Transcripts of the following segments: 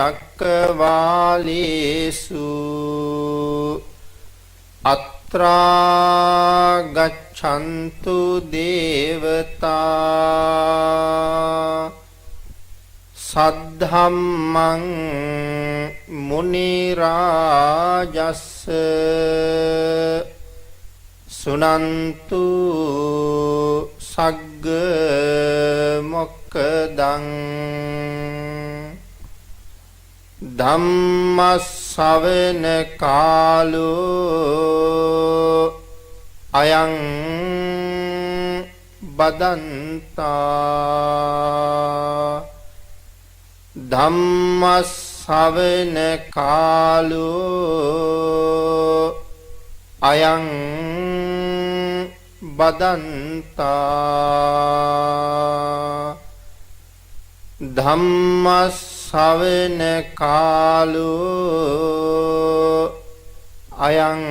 චක්කවාලේසු අත්‍රා ගච්ඡන්තු දේවතා සද්ධම්මං මුනි රාජස්ස සුනන්තු සග්ග මොක්ඛදං ධම්ම ශ්‍රවණ කාලෝ අයං බදන්තා ධම්ම ශ්‍රවණ කාලෝ අයං බදන්තා ධම්ම ශ්‍රවණ කාලෝ අයං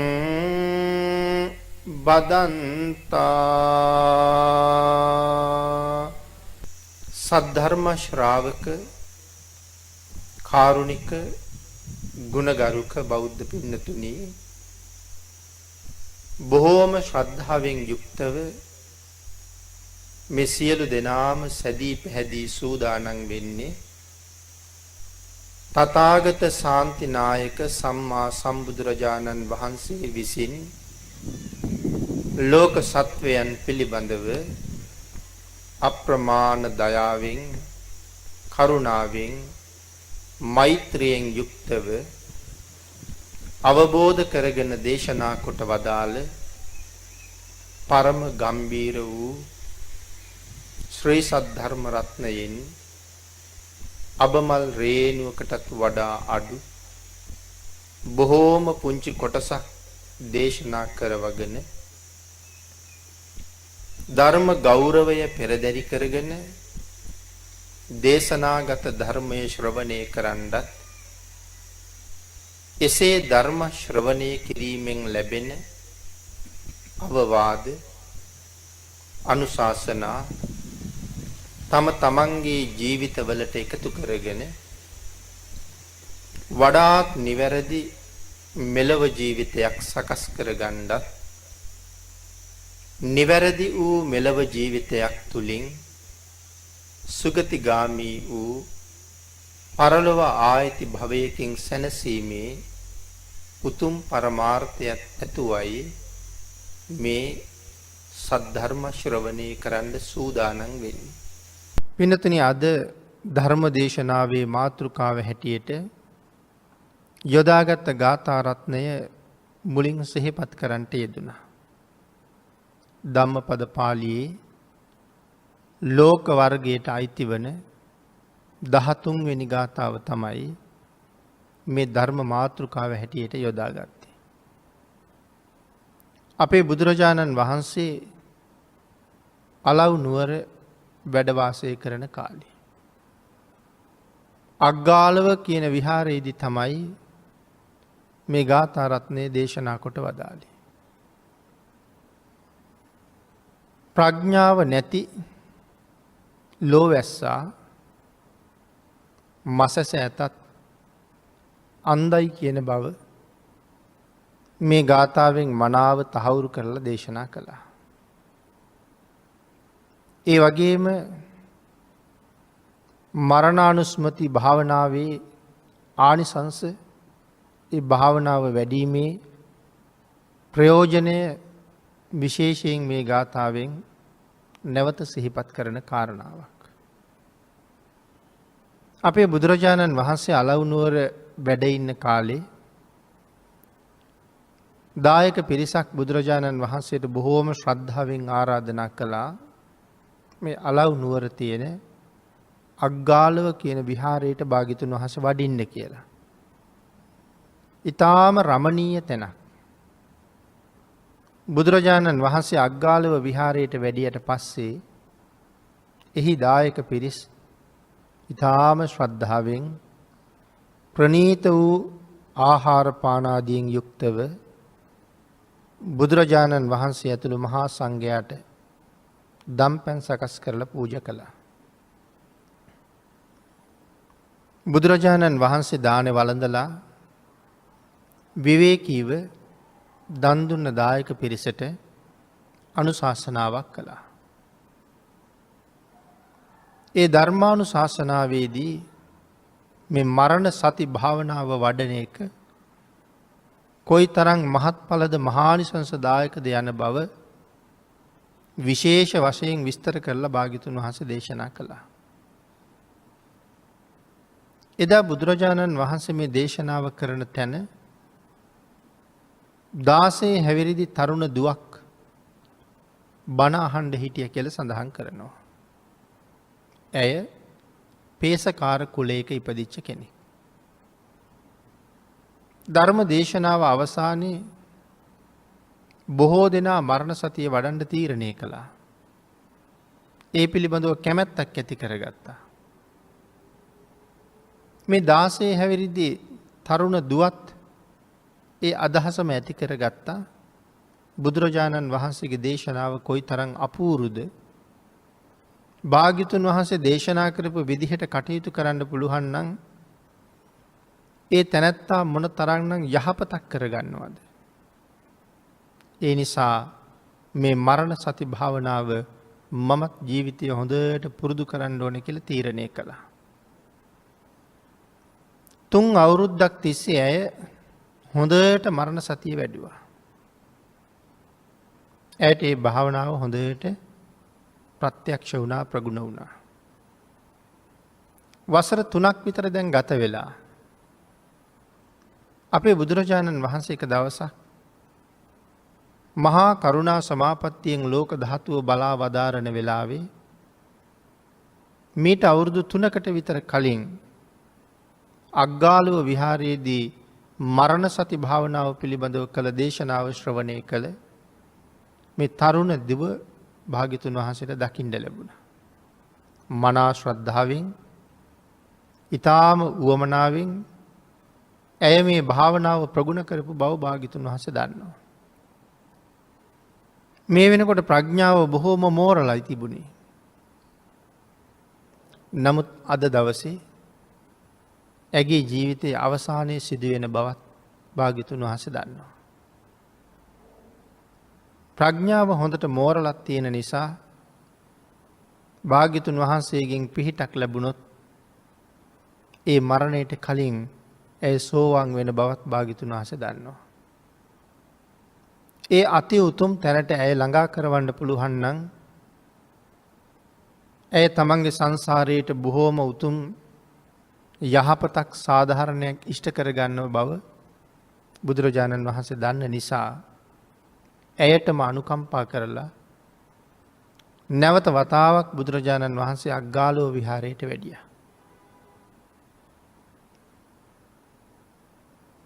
බදන්තා. සද්ධර්ම ශ්‍රාවක කාරුණික ගුණගරුක බෞද්ධ පින්නතුනි, බොහෝම ශ්‍රද්ධාවෙන් යුක්තව මේ සියලු දෙනාම සැදී පැහැදී සූදානම් වෙන්නේ තථාගත ශාන්තිනායක සම්මා සම්බුදුරජාණන් වහන්සේ විසින් ලෝක සත්වයන් පිළිබඳව අප්‍රමාණ දයාවෙන් කරුණාවෙන් මෛත්‍රියෙන් යුක්තව අවබෝධ කරගෙන දේශනා කොට වදාළ පරම ගම්බීර වූ ශ්‍රී සද්ධර්ම රත්නයෙන් අබමල් රේණුවකටත් වඩා අඩු බොහෝම පුංචි කොටසක් දේශනා කරවගෙන ධර්ම ගෞරවය පෙරදරි කරගෙන දේශනාගත ධර්මයේ ශ්‍රවණය කරන්නත් එසේ ධර්ම ශ්‍රවණය කිරීමෙන් ලැබෙන අවවාද අනුශාසනා තම තමන්ගේ ජීවිතවලට එකතු කරගෙන වඩාත් නිවැරදි මෙලව ජීවිතයක් සකස් කරගන්නත් නිවැරදි වූ මෙලව ජීවිතයක් තුලින් සුගතිගාමී වූ පරලොව ආයති භවයකින් සැනසීමේ උතුම් පරමාර්ථයක් ඇතුවයි මේ සද්ධර්ම ශ්‍රවණය කරන්න සූදානම් වෙන්නේ. පින්නතුනි, අද ධර්ම දේශනාවේ මාතෘකාව හැටියට යොදාගත් ගාථා රත්නය මුලින් සිහිපත් කරන්නට යෙදුණා. ධම්මපද පාළියේ ලෝක වර්ගයට අයිති වන 13 වෙනි ගාථාව තමයි මේ ධර්ම මාතෘකාව හැටියට යොදාගත්තේ. අපේ බුදුරජාණන් වහන්සේ අලව් නුවර වැඩ වාසය කරන කාලේ අග්ගාලව කියන විහාරයේදී තමයි මේ ගාථා රත්නය දේශනා කොට වදාළේ. ප්‍රඥාව නැති ලෝවැස්සා මසස ඇතත් අන්ධයි කියන බව මේ ගාථාවෙන් මනාව තහවුරු කරලා දේශනා කළා. ඒ වගේම මරණානුස්මති භාවනාවේ ආනිසංස, ඒ භාවනාව වැඩිීමේ ප්‍රයෝජනය විශේෂයෙන් මේ ගාථාවෙන් නැවත සිහිපත් කරන කාරණාවක්. අපේ බුදුරජාණන් වහන්සේ අලව් නුවර වැඩ ඉන්න කාලේ දායක පිරිසක් බුදුරජාණන් වහන්සේට බොහෝම ශ්‍රද්ධාවෙන් ආරාධනා කළා මේ අලව් නුවර තියෙන අග්ගාලව කියන විහාරයට භාග්‍යතුන් වහන්සේ වඩින්න කියලා. ඊටාම රමණීය තැනක්. බුදුරජාණන් වහන්සේ අග්ගාලව විහාරයට වැඩියට පස්සේ එහි දායක පිරිස් ඊටාම ශ්‍රද්ධාවෙන් ප්‍රණීත වූ ආහාර පාන ආදියෙන් යුක්තව බුදුරජාණන් වහන්සේ ඇතුළු මහා සංඝයාට දම්පැන් සකස් කරලා පූජා කළා. බුදුරජාණන් වහන්සේ දානෙ වළඳලා විවේකීව දන් දුන්න දායක පිරිසට අනුශාසනාවක් කළා. ඒ ධර්මානුශාසනාවේදී මේ මරණ සති භාවනාව වඩන එක කොයි තරම් මහත්ඵලද මහානිසංසදායකද යන බව විශේෂ වශයෙන් විස්තර කරලා භාග්‍යතුන් වහන්සේ දේශනා කළා. එදා බුදුරජාණන් වහන්සේ මේ දේශනාව කරන තැන 16 හැවිරිදි තරුණ දුවක් බණ අහන්න හිටිය කියලා සඳහන් කරනවා. ඇය පේසකාර කුලයක ඉපදිච්ච කෙනෙක්. ධර්ම දේශනාව අවසානයේ බොහෝ දෙනා මරණ සතිය වඩන්න තීරණය කළා. ඒ පිළිබඳව කැමැත්තක් ඇති කරගත්තා. මේ 16 හැවිරිදි තරුණ දුවත් ඒ අදහසම ඇති කරගත්තා. බුදුරජාණන් වහන්සේගේ දේශනාව කොයි තරම් අපූරුද, භාග්‍යතුන් වහන්සේ දේශනා කරපු විදිහට කටයුතු කරන්න පුළුවන් නම් ඒ තැනැත්තා මොන තරම්නම් යහපතක් කරගන්නවද. ඒ නිසා මේ මරණ සති භාවනාව මමත් ජීවිතය හොඳට පුරුදු කරන්න ඕන කියලා තීරණය කළා. 3 අවුරුද්දක් තිස්සේ ඇය හොඳට මරණ සතිය වැඩුවා. ඇයට ඒ භාවනාව හොඳට ප්‍රත්‍යක්ෂ වුණා, ප්‍රගුණ වුණා. වසර 3ක් විතර දැන් ගත වෙලා අපේ බුදුරජාණන් වහන්සේ එක දවසක් මහා කරුණා සමාපත්තියෙන් ලෝක ධාතුව බලා වදාරන වෙලාවේ මීට අවුරුදු 3කට විතර කලින් අග්ගාලුව විහාරයේදී මරණ සති භාවනාව පිළිබඳව කළ දේශනාව ශ්‍රවණය කළ මේ තරුණ දිව භාග්‍යතුන් වහන්සේට දකින්න ලැබුණා. මනා ශ්‍රද්ධාවෙන්, ඊ타ම උවමනාවෙන් ඇය මේ භාවනාව ප්‍රගුණ කරපු බව භාග්‍යතුන් වහන්සේ දන්නවා. මේ වෙනකොට ප්‍රඥාව බොහෝම මෝරලයි තිබුණේ. නමුත් අද දවසේ ඇගේ ජීවිතයේ අවසානයේ සිදුවෙන බවත් භාග්‍යතුන් වහන්සේ දන්නවා. ප්‍රඥාව හොඳට මෝරලක් තියෙන නිසා භාග්‍යතුන් වහන්සේගෙන් පිහිටක් ලැබුණොත් ඒ මරණයට කලින් ඇය සෝවාන් වෙන බවත් භාග්‍යතුන් වහන්සේ දන්නවා. ඒ අති උතුම් තැනට ඇය ළඟා කරවන්න පුළුවන් නම් ඇය තමන්ගේ සංසාරයට බොහෝම උතුම් යහපතක් සාධාරණයක් ඉෂ්ට කරගන්නව බව බුදුරජාණන් වහන්සේ දන්න නිසා ඇයටම අනුකම්පා කරලා නැවත වතාවක් බුදුරජාණන් වහන්සේ අග්ගාලුව විහාරයට වැඩියා.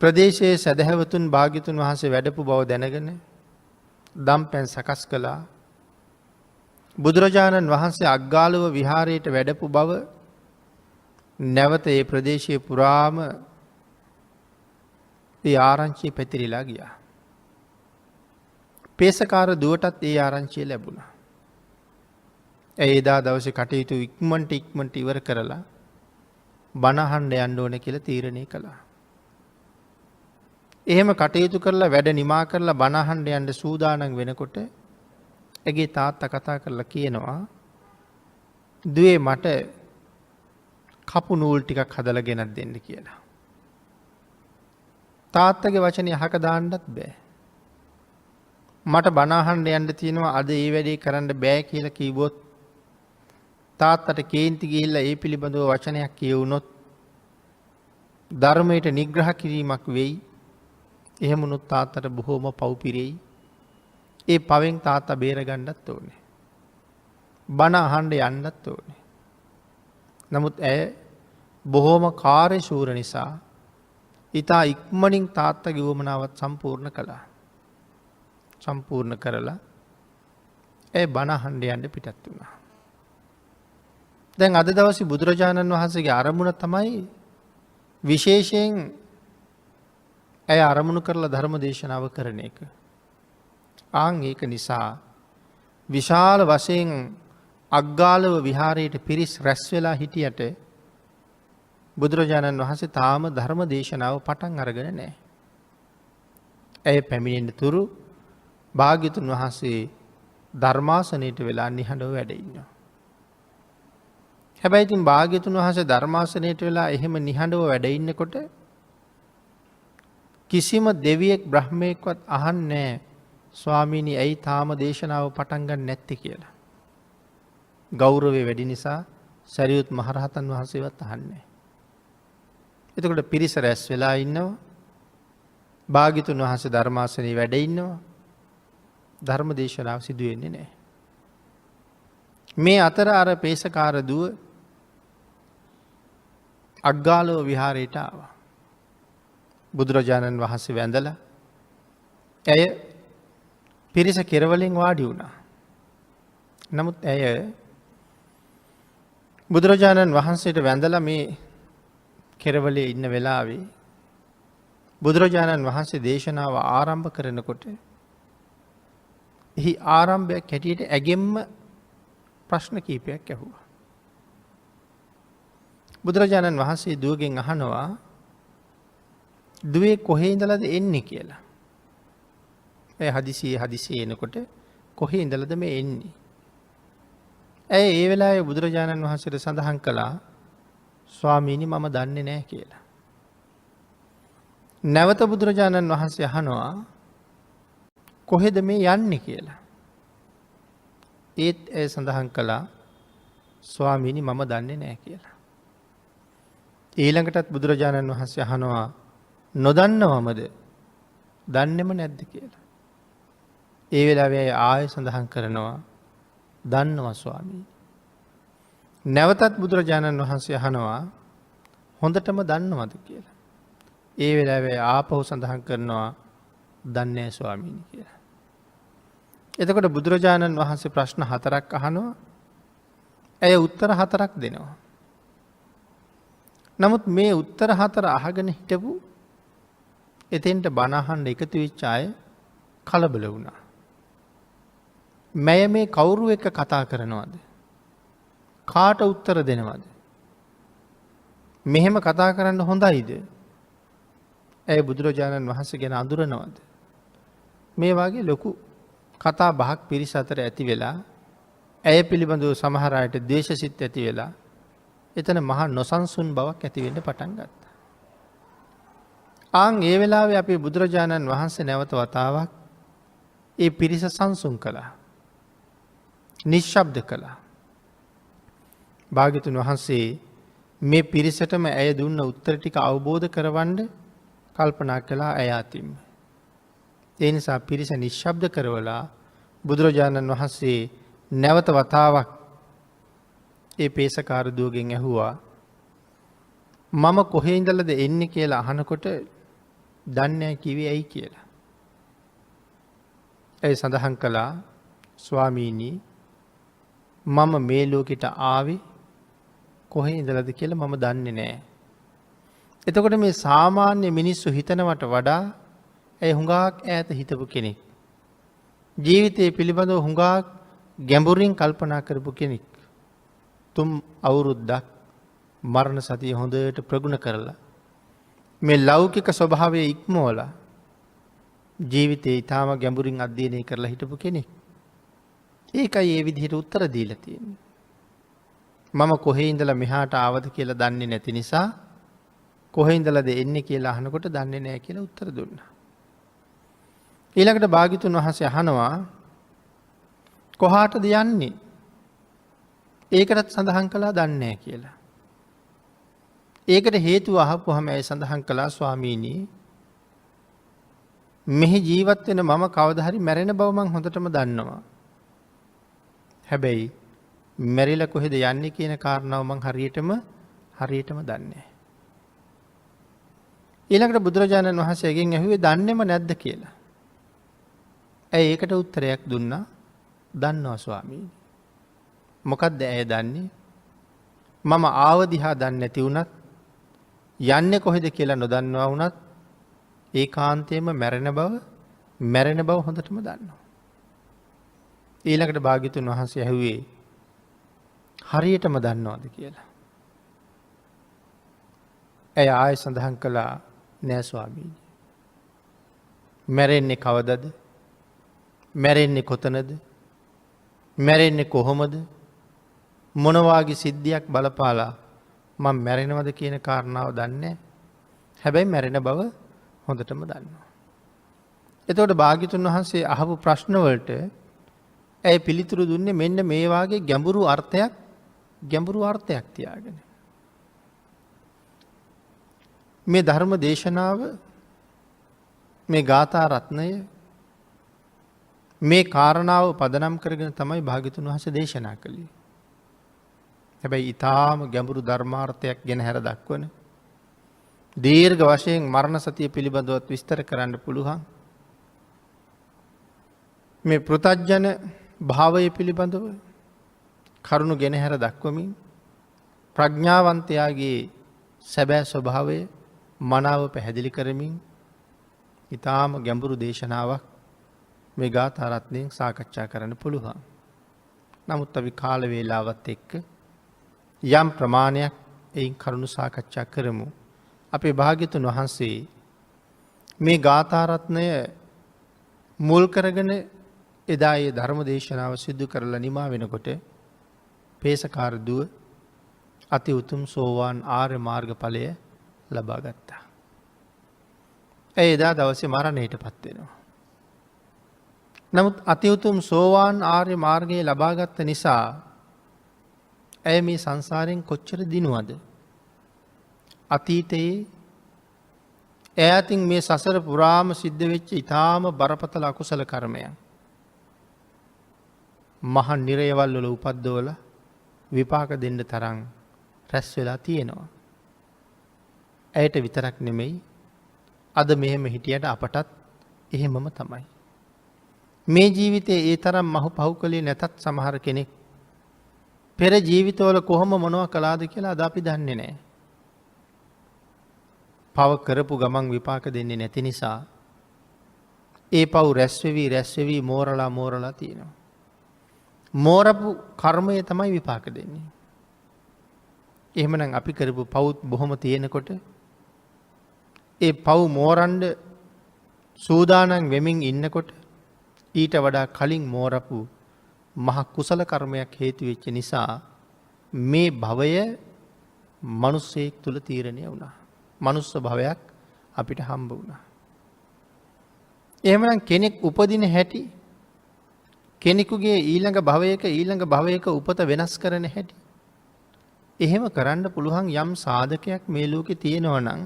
ප්‍රදේශයේ සදහැවතුන් භාග්‍යතුන් වහන්සේ වැඩපු බව දැනගෙන දම් පැන් සකස් කළා. බුදුරජාණන් වහන්සේ අග්ගාලුව විහාරයට වැඩපු බව නැවත ඒ ප්‍රදේශයේ පුරාම ඒ ආරංචිය පැතිරිලා ගියා. පේසකාර දුවටත් ඒ ආරංචිය ලැබුණා. ඇය එදා දවසේ කටයුතු ඉක්මනට ඉවර කරලා බණ අහන්න යන්න ඕන කියලා තීරණය කළා. එහෙම කටයුතු කරලා වැඩ නිමා කරලා බණ අහන්න යන්න සූදානම් වෙනකොට ඇගේ තාත්තා කතා කරලා කියනවා, "දුවේ මට කපු නූල් ටිකක් හදලා ගෙනත් දෙන්න" කියලා. තාත්තගේ වචනේ අහක දාන්නත් බෑ. මට බණ අහන්න යන්න තියෙනවා, අද ඒ වැඩේ කරන්න බෑ කියලා කිව්වොත් තාත්තට කේන්ති ගිහිල්ලා ඒ පිළිබඳව වචනයක් කියවුනොත් ධර්මයට නිග්‍රහ කිරීමක් වෙයි. එහෙම වුණොත් තාත්තට බොහෝම පව් පිරෙයි. ඒ පවෙන් තාත්තා බේරගන්නත් ඕනේ. බණ අහන්න යන්නත් ඕනේ. නමුත් ඇය බොහෝම කාර්යශූර නිසා ඊතා ඉක්මනින් තාත්තගේ උවමනාවත් සම්පූර්ණ කළා. සම්පූර්ණ කරලා ඇය බණ අහන්න යන්න පිටත් වුණා. දැන් අද දවසේ බුදුරජාණන් වහන්සේගේ අරමුණ තමයි විශේෂයෙන් ඇය අරමුණු කරලා ධර්ම දේශනාව කරන එක. ඒක නිසා විශාල වශයෙන් අග්ගාලව විහාරයට පිරිස් රැස් වෙලා හිටියට බුදුරජාණන් වහන්සේ තාම ධර්ම දේශනාව පටන් අරගෙන නැහැ. ඇය පැමිණෙන තුරු භාග්‍යතුන් වහන්සේ ධර්මාසනයට වෙලා නිහඬව වැඩ ඉන්නවා. හැබැයි ඉතින් භාග්‍යතුන් වහන්සේ ධර්මාසනයට වෙලා එහෙම නිහඬව වැඩ ඉන්නකොට කිසිම දෙවියෙක් බ්‍රහ්මයෙක්වත් අහන්නේ ස්වාමීනි ඇයි තාම දේශනාව පටන් ගන්න නැත්තේ කියලා. ගෞරවය වැඩි නිසා සරියුත් මහරහතන් වහන්සේවත් අහන්නේ. එතකොට පිරිස රැස් වෙලා ඉන්නවා. භාග්‍යතුන් වහන්සේ ධර්මාසනයේ වැඩ ඉන්නවා. ධර්ම දේශනාව සිදු වෙන්නේ නැහැ. මේ අතර අර පේසකාර දුව අග්ගාලව විහාරයට ආවා. බුදුරජාණන් වහන්සේ වැඳලා ඇය පිරිස කෙරවලින් වාඩි වුණා. නමුත් ඇය බුදුරජාණන් වහන්සේට වැඳලා මේ කෙරවලේ ඉන්න වෙලාවේ බුදුරජාණන් වහන්සේ දේශනාව ආරම්භ කරනකොට එහි ආරම්භයක් හැටියට ඇගෙම්ම ප්‍රශ්න කීපයක් ඇහුවා. බුදුරජාණන් වහන්සේ දුවගෙන් අහනවා දුවේ කොහේ ඉඳලාද එන්නේ කියලා. ඇය හදිසියේ එනකොට කොහේ ඉඳලාද මේ එන්නේ? ඇය ඒ වෙලාවේ බුදුරජාණන් වහන්සේට සඳහන් කළා ස්වාමීනි මම දන්නේ නැහැ කියලා. නැවත බුදුරජාණන් වහන්සේ අහනවා කොහෙද මේ යන්නේ කියලා. ඒත් ඇය සඳහන් කළා ස්වාමීනි මම දන්නේ නැහැ කියලා. ඊළඟටත් බුදුරජාණන් වහන්සේ අහනවා නොදන්නවමද දන්නෙම නැද්ද කියලා. ඒ වෙලාවේ ආය සඳහන් කරනවා දන්නවා ස්වාමීනි. නැවතත් බුදුරජාණන් වහන්සේ අහනවා හොඳටම දන්නවද කියලා. ඒ වෙලාවේ ආපහු සඳහන් කරනවා දන්නේ ස්වාමීනි කියලා. එතකොට බුදුරජාණන් වහන්සේ ප්‍රශ්න 4ක් අහනවා. ඇය උත්තර 4ක් දෙනවා. නමුත් මේ උත්තර 4 අහගෙන හිටපු එතෙන්ට බණ අහන්න එකතු වෙච්ච අය කලබල වුණා. මම මේ කවුරු එක්ක කතා කරනවද? කාට උත්තර දෙනවද? මෙහෙම කතා කරන්න හොඳයිද? ඇය බුදුරජාණන් වහන්සේ ගැන අඳුරනවද? මේ වගේ ලොකු කතා බහක් පිරිස අතර ඇති වෙලා ඇය පිළිබඳව සමහර අයට ද්වේෂසිත ඇති වෙලා එතන මහා නොසන්සුන් බවක් ඇති වෙන්න පටන් ගත්තා. ඒ වෙලාවේ අපේ බුදුරජාණන් වහන්සේ නැවත වතාවක් ඒ පිරිස සංසුන් කළා. නිශ්ශබ්ද කළා. භාග්‍යතුන් වහන්සේ මේ පිරිසටම ඇය දුන්න උත්තර ටික අවබෝධ කරවන්න කල්පනා කළා ඇය අතින්ම. ඒ නිසා පිරිස නිශ්ශබ්ද කරවලා බුදුරජාණන් වහන්සේ නැවත වතාවක් ඒ පේසකාර දුවගෙන් ඇහුවා මම කොහේ ඉඳලාද එන්නේ කියලා අහනකොට දන්නේ කිව්වේ ඇයි කියලා. ඒ සඳහන් කළා ස්වාමීනි මම මේ ලෝකෙට ආවේ කොහේ ඉඳලාද කියලා මම දන්නේ නැහැ. එතකොට මේ සාමාන්‍ය මිනිස්සු හිතනවට වඩා ඇය හුඟක් ඈත හිතපු කෙනෙක්. ජීවිතය පිළිබඳව හුඟක් ගැඹුරින් කල්පනා කරපු කෙනෙක්. 3 අවුරුද්දක් මරණ සතිය හොඳට ප්‍රගුණ කරලා මේ ලෞකික ස්වභාවය ඉක්මවලා ජීවිතේ ඊටාම ගැඹුරින් අධ්‍යයනය කරලා හිටපු කෙනෙක්. ඒකයි ඒ විදිහට උත්තර දීලා තියෙන්නේ. මම කොහේ ඉඳලා මෙහාට ආවද කියලා දන්නේ නැති නිසා කොහේ ඉඳලාද එන්නේ කියලා අහනකොට දන්නේ නැහැ කියලා උත්තර දුන්නා. ඊළඟට භාග්‍යතුන් වහන්සේ අහනවා කොහාටද යන්නේ? ඒකටත් සඳහන් කළා දන්නේ නැහැ කියලා. ඒකට හේතුව අහපුවාම ඇය සඳහන් කළා ස්වාමීනි මෙහි ජීවත් වෙන මම කවදා හරි මැරෙන බව මම හොඳටම දන්නවා. හැබැයි මැරිලා කොහෙද යන්නේ කියන කාරණාව මම හරියටම දන්නේ නැහැ. ඊළඟට බුදුරජාණන් වහන්සේගෙන් ඇහුවේ දන්නේම නැද්ද කියලා. ඇයි ඒකට උත්තරයක් දුන්නා දන්නවා ස්වාමීනි. මොකක්ද ඇය දන්නේ? මම ආව දිහා දන්නේ නැති වුණත් යන්නේ කොහෙද කියලා නොදන්නවා වුණත් ඒකාන්තයෙන්ම මැරෙන බව හොඳටම දන්නවා. ඊළඟට භාග්‍යතුන් වහන්සේ ඇහුවේ හරියටම දන්නවද කියලා. ඇය ආය සඳහන් කළා නෑ ස්වාමීනි. මැරෙන්නේ කවදද? මැරෙන්නේ කොතනද? මැරෙන්නේ කොහොමද? මොනවාගේ සිද්ධියක් බලපාලා මම මැරෙනවද කියන කාරණාව දන්නේ. හැබැයි මැරෙන බව හොඳටම දන්නවා. එතකොට භාග්‍යතුන් වහන්සේ අහපු ප්‍රශ්නවලට ඇය පිළිතුරු දුන්නේ මෙන්න මේ වාගේ ගැඹුරු අර්ථයක් තියාගෙන. මේ ධර්ම දේශනාව මේ ගාථා රත්නය මේ කාරණාව පදනම් කරගෙන තමයි භාග්‍යතුන් වහන්සේ දේශනා කළේ. හැබැයි ඊටාම ගැඹුරු ධර්මාර්ථයක් ගැන හැර දක්වන දීර්ඝ වශයෙන් මරණ සතිය පිළිබඳවත් විස්තර කරන්න පුළුවන්. මේ පෘථග්ජන භාවය පිළිබඳව කරුණු ගෙන හැර දක්වමින් ප්‍රඥාවන්තයාගේ සැබෑ ස්වභාවය මනාව පැහැදිලි කරමින් ඊටාම ගැඹුරු දේශනාවක් මේ ගාථා රත්නයෙන් සාකච්ඡා කරන්න පුළුවන්. නමුත් අපි කාල වේලාවත් එක්ක යම් ප්‍රමාණයක් එයින් කරුණු සාකච්ඡා කරමු. අපේ භාග්‍යතුන් වහන්සේ මේ ගාථා රත්නය මුල් කරගෙන එදා ඒ ධර්ම දේශනාව සිදු කරලා නිමා වෙනකොට පේසකාර දුව අති උතුම් සෝවාන් ආර්ය මාර්ගඵලය ලබා ගත්තා. ඇය එදා දවසේ මරණයට පත් වෙනවා. නමුත් අති උතුම් සෝවාන් ආර්ය මාර්ගය ලබාගත් නිසා ඇය මේ සංසාරයෙන් කොච්චර දිනුවද? අතීතයේ ඈතින් මේ සසර පුරාම සිද්ධ වෙච්ච ඊටාම බරපතල අකුසල කර්මයන් මහ නිරයවල් වල උපද්දවල විපාක දෙන්න තරම් රැස් වෙලා තියෙනවා. ඇයට විතරක් නෙමෙයි අද මෙහෙම හිටියට අපටත් එහෙමම තමයි. මේ ජීවිතයේ ඒ තරම් මහ පහු කළේ නැතත් සමහර කෙනෙක් පෙර ජීවිතවල කොහොම මොනවා කළාද කියලා අද අපි දන්නේ නැහැ. පව කරපු ගමන් විපාක දෙන්නේ නැති නිසා ඒ පව් රැස්වෙවි මෝරලා තියෙනවා. මෝරපු කර්මය තමයි විපාක දෙන්නේ. එහෙමනම් අපි කරපු පවුත් බොහොම තියෙනකොට ඒ පව් මෝරන්ඩ සූදානම් වෙමින් ඉන්නකොට ඊට වඩා කලින් මෝරපු මහ කුසල කර්මයක් හේතු වෙච්ච නිසා මේ භවය මනුස්සයෙක් තුල තීරණය වුණා. මනුස්ස භවයක් අපිට හම්බ වුණා. එහෙමනම් කෙනෙක් උපදින හැටි කෙනෙකුගේ ඊළඟ භවයක උපත වෙනස් කරන හැටි එහෙම කරන්න පුළුවන් යම් සාධකයක් මේ ලෝකේ තියෙනවා නම්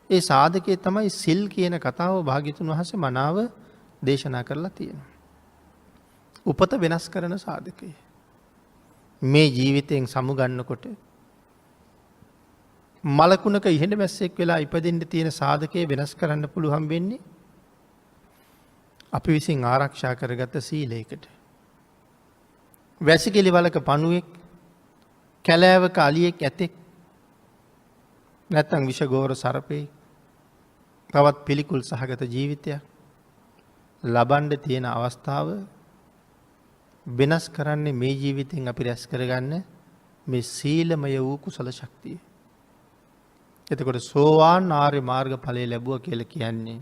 ඒ සාධකයේ තමයි සිල් කියන කතාව භාග්‍යතුන් වහන්සේ මනාව දේශනා කරලා තියෙනවා. උපත වෙනස් කරන සාධකය. මේ ජීවිතයෙන් සමුගන්නකොට මලකුණක ඉහෙන මැස්සෙක් වෙලා ඉපදෙන්න තියෙන සාධකයේ වෙනස් කරන්න පුළුවන් වෙන්නේ අපි විසින් ආරක්ෂා කරගත්ත සීලයකට. වැසිකිලි වලක පණුවෙක්, කැලෑවක අලියෙක්, ඇතෙක්, නැත්තම් විෂගෝර සර්පෙක්, තවත් පිළිකුල් සහගත ජීවිතයක් ලබන්න තියෙන අවස්ථාව වෙනස් කරන්නේ මේ ජීවිතෙන් අපි රැස් කරගන්න මේ සීලමය වූ කුසල ශක්තිය. එතකොට සෝවාන් ආර්ය මාර්ගඵලය ලැබුවා කියලා කියන්නේ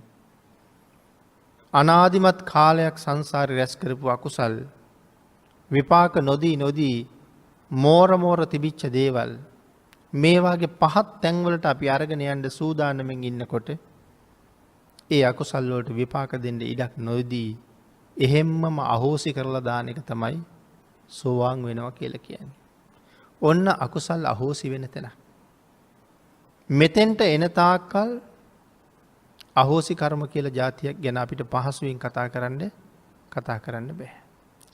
අනාදිමත් කාලයක් සංසාරේ රැස් කරපු අකුසල් විපාක නොදී මෝර තිබිච්ච දේවල් මේ වාගේ පහත් තැන්වලට අපි අරගෙන යන්න සූදානම්ෙන් ඉන්නකොට ඒ අකුසල් වලට විපාක දෙන්න ඉඩක් නොදී එහෙම්මම අහෝසි කරලා දාන එක තමයි සෝවාන් වෙනවා කියලා කියන්නේ. ඔන්න අකුසල් අහෝසි වෙන තැන. මෙතෙන්ට එන තාක්කල් අහෝසි කර්ම කියලා જાතියක් ගැන අපිට පහසුවෙන් කතා කරන්න බෑ.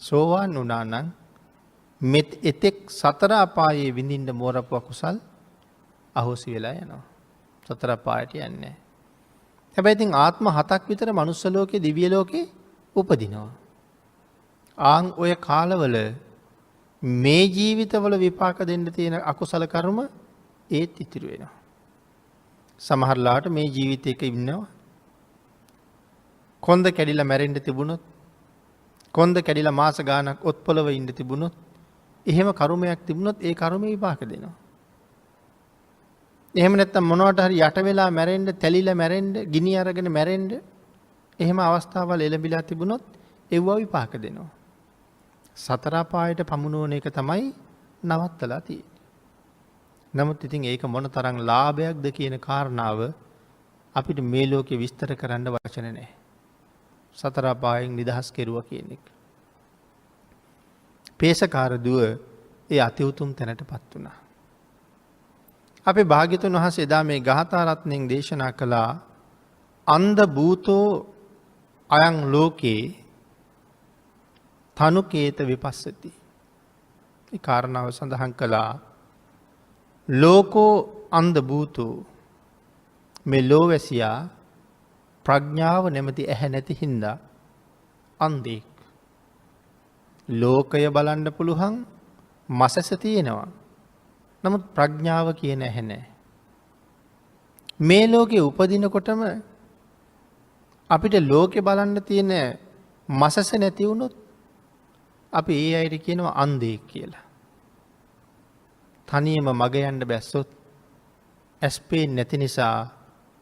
සෝවාන් වුණා නම් මෙත් එතෙක් සතර අපායේ විඳින්න මෝරපු අකුසල් අහෝසි වෙලා යනවා. සතර අපායට යන්නේ නැහැ. හැබැයි ඉතින් ආත්ම 7ක් විතර මනුස්ස ලෝකේ දිව්‍ය ලෝකේ උපදිනවා. ආන් ඔය කාලවල මේ ජීවිතවල විපාක දෙන්න තියෙන අකුසල කර්ම ඒත් ඉතිරි වෙනවා. සමහරලාට මේ ජීවිතයක ඉන්නවා කොන්ද කැඩිලා මැරෙන්න තිබුණොත්, කොන්ද කැඩිලා මාස ගාණක් ඔත්පොළව ඉන්න තිබුණොත්, එහෙම කර්මයක් තිබුණොත් ඒ කර්මේ විපාක දෙනවා. එහෙම නැත්නම් මොනවට හරි යට වෙලා මැරෙන්න, තැලිලා මැරෙන්න, ගිනි අරගෙන මැරෙන්න එහෙම අවස්ථාවල් එළඹිලා තිබුණොත් ඒව විපාක දෙනවා. සතර අපායට පමුණුවන එක තමයි නවත්තලා තියෙන්නේ. නමුත් ඉතින් ඒක මොන තරම් ලාභයක්ද කියන කාරණාව අපිට මේ ලෝකේ විස්තර කරන්න වචන නැහැ. සතර අපායෙන් නිදහස් කෙරුවා කියන එක. පේසකාර දුව ඒ අති උතුම් තැනටපත් වුණා. අපේ භාග්‍යතුන් වහන්සේ එදා මේ ගාථා රත්නයෙන් දේශනා කළා අන්ධ භූතෝ අයං ලෝකේ තනුකේත විපස්සති. ඒ කාරණාව සඳහන් කළා ලෝකෝ අන්ධ භූතෝ මේ ලෝවැසියා ප්‍රඥාව නැමැති ඇහැ නැති හින්දා අන්ධෙක්. ලෝකය බලන්න පුළුවන් මසස තියෙනවා. නමුත් ප්‍රඥාව කියන ඇහැ නැහැ. මේ ලෝකේ උපදිනකොටම අපිට ලෝකේ බලන්න තියෙන මසස නැති වුණොත් අපි ඒ අයට කියනවා අන්ධෙක් කියලා. තනියම මග යන්න බැස්සොත් ඇස් පේන්නේ නැති නිසා